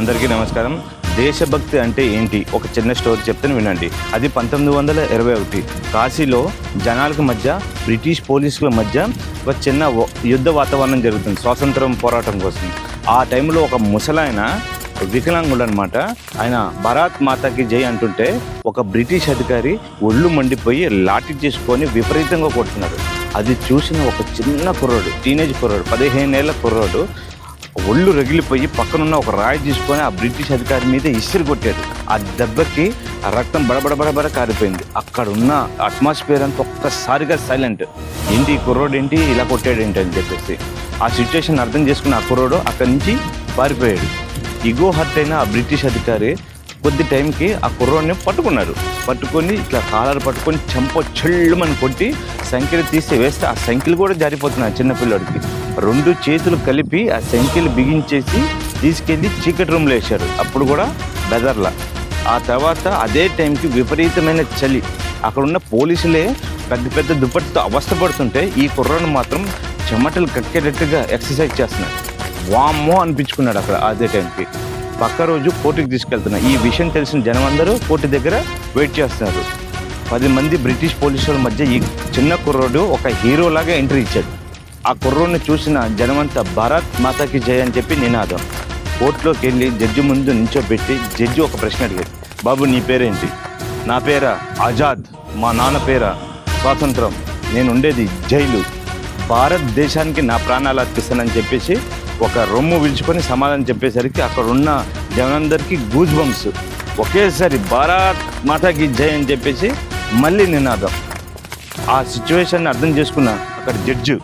అందరికీ నమస్కారం. దేశభక్తి అంటే ఏంటి? ఒక చిన్న స్టోరీ చెప్తాను వినండి. అది 1921 కాశీలో జనాలకు మధ్య బ్రిటిష్ పోలీసుల మధ్య ఒక చిన్న యుద్ధ వాతావరణం జరుగుతుంది స్వాతంత్రం పోరాటం కోసం. ఆ టైంలో ఒక ముసలాయన వికలాంగుడు అనమాట. ఆయన భారత్ మాతాకి జై అంటుంటే ఒక బ్రిటిష్ అధికారి ఒళ్ళు మండిపోయి లాఠీ చేసుకొని విపరీతంగా కొడుతున్నాడు. అది చూసిన ఒక చిన్న కుర్రాడు, టీనేజ్ కుర్రాడు, 15 ఏళ్ల కుర్రాడు ఒళ్ళు రగిలిపోయి పక్కనున్న ఒక రాయి తీసుకొని ఆ బ్రిటిష్ అధికారి మీద ఇసిరి కొట్టాడు. ఆ దెబ్బకి ఆ రక్తం బడబడబడబడ కారిపోయింది. అక్కడ ఉన్న అట్మాస్ఫియర్ అంతా ఒక్కసారిగా సైలెంట్. ఏంటి ఈ కుర్రోడు ఏంటి ఇలా కొట్టాడు ఏంటి అని చెప్పేసి ఆ సిచ్యువేషన్ అర్థం చేసుకున్న ఆ కుర్రోడు అక్కడి నుంచి పారిపోయాడు. ఇగో హర్ట్ అయిన ఆ బ్రిటిష్ అధికారి కొద్ది టైంకి ఆ కుర్రోడిని పట్టుకున్నారు. పట్టుకొని ఇట్లా కాలర్ పట్టుకొని చెళ్ళమని కొట్టి సంఖ్యలు తీసి వేస్తే ఆ సంఖ్యలు కూడా జారిపోతున్నాయి చిన్నపిల్లడికి. 2 చేతులు కలిపి ఆ సంఖ్యలు బిగించేసి తీసుకెళ్ళి చీకటి రూమ్లో వేశారు. అప్పుడు కూడా బెదర్లా. ఆ తర్వాత అదే టైంకి విపరీతమైన చలి. అక్కడున్న పోలీసులే పెద్ద దుప్పటితో అవస్థపడుతుంటే ఈ కుర్రాడు మాత్రం చెమటలు కక్కేటట్టుగా ఎక్సర్సైజ్ చేస్తున్నాడు. వామ్మో అనిపించుకున్నాడు అక్కడ. అదే టైంకి పక్క రోజు కోర్టుకి తీసుకెళ్తున్నారు. ఈ విషయం తెలిసిన జనం అందరూ కోర్టు దగ్గర వెయిట్ చేస్తున్నారు. 10 మంది బ్రిటిష్ పోలీసుల మధ్య ఈ చిన్న కుర్రోడు ఒక హీరోలాగా ఎంట్రీ ఇచ్చాడు. ఆ కుర్రోడిని చూసిన జనమంతా భారత్ మాతాకి జై అని చెప్పి నినాదం. కోర్టులోకి వెళ్ళి జడ్జి ముందు నించోబెట్టి జడ్జి ఒక ప్రశ్న అడిగాడు. బాబు నీ పేరేంటి? నా పేరా ఆజాద్. మా నాన్న పేరా స్వాతంత్రం. నేను ఉండేది జైలు. భారతదేశానికి నా ప్రాణాలు అర్పిస్తానని చెప్పేసి ఒక రొమ్ము విలుచుకొని సమాధానం చెప్పేసరికి అక్కడ ఉన్న జనందరికీ గూజ్ బంప్స్. ఒకేసారి భారత్ మాతాకి జై అని చెప్పేసి మళ్ళీ నినాదం. ఆ సిచ్యువేషన్ని అర్థం చేసుకున్న అక్కడ జడ్జి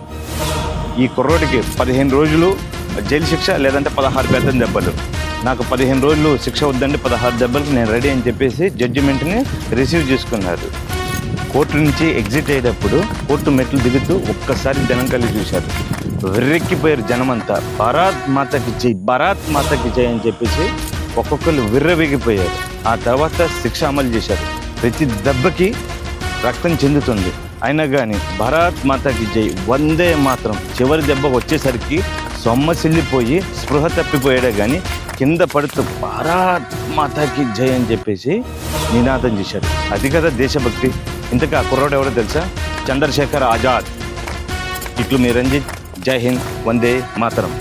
ఈ కుర్రోడికి 15 రోజులు జైలు శిక్ష లేదంటే 16 వేతన దెబ్బలు. నాకు 15 రోజులు శిక్ష వద్దండి, 16 దెబ్బలకు నేను రెడీ అని చెప్పేసి జడ్జిమెంట్ని రిసీవ్ చేసుకున్నారు. కోర్టు నుంచి ఎగ్జిట్ అయ్యేటప్పుడు కోర్టు మెట్లు దిగుతూ ఒక్కసారి జనం కలిసి చూశారు. విర్రెక్కిపోయారు జనమంతా. భారత్ మాతాకి జై, భారత్ మాతాకి జై అని చెప్పేసి ఒక్కొక్కరు విర్రవీగిపోయారు. ఆ తర్వాత శిక్ష అమలు చేశారు. ప్రతి దెబ్బకి రక్తం చెందుతుంది. అయినా కానీ భారత్ మాతాకి జై, వందే మాత్రం. చివరి దెబ్బ వచ్చేసరికి సొమ్మసిల్లిపోయి స్పృహ తప్పిపోయాడే కానీ కింద పడుతూ భారత్ మాతాకి జై అని చెప్పేసి నినాదం చేశారు. అది కదా దేశభక్తి. ఇంతకు ఆ కుర్రాడు ఎవరో తెలుసా? చంద్రశేఖర్ ఆజాద్. ఇట్లు మీ రంజిత్. జై హింద్, వందే మాతరం.